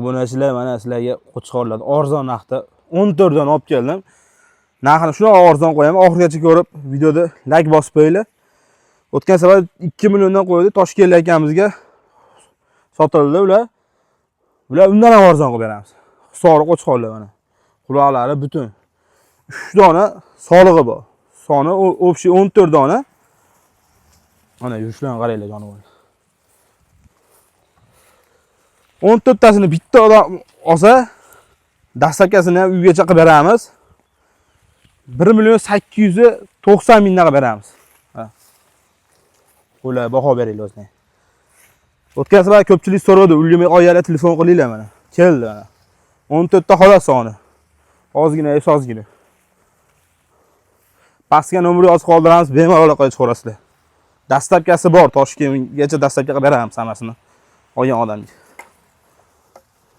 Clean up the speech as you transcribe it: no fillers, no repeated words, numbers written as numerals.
Bunisilar mana sizlarga qo'chqorlar arzon narxda 14 dan olib keldim. Narxini shuna arzon qo'yaman. Oxirigacha ko'rib videoda like bosib qo'yinglar. O'tgan safar 2 milliondan qo'ydi. Toshkentlik akamizga sotildi ular. Bular undan ham arzon qilib beramiz. Sog'liq qo'chqorlar mana. Quloqlari butun. 3 dona solig'i bor. Soni общий 14 dona. Mana yurishlarni qaranglar jonivorlar. 14 tasini bitta odam olsa, dastlabkasini ham uygacha qilib beramiz. 1.890.000 qilib beramiz. Ular baho beringlar o'zinglar. O'tgan safar ko'pchilik so'radi, ulgurmay oylarga telefon qilinglar mana. Keldi mana. 14 ta xolos soni. Ozgina, ozgina. Pastga nomer yozib qoldiramiz, bemalol aloqaga chiqarasizlar. Dastlabkasi bor, Toshkentgacha dastlabki qilib beramiz hammasini. Olgan odamga.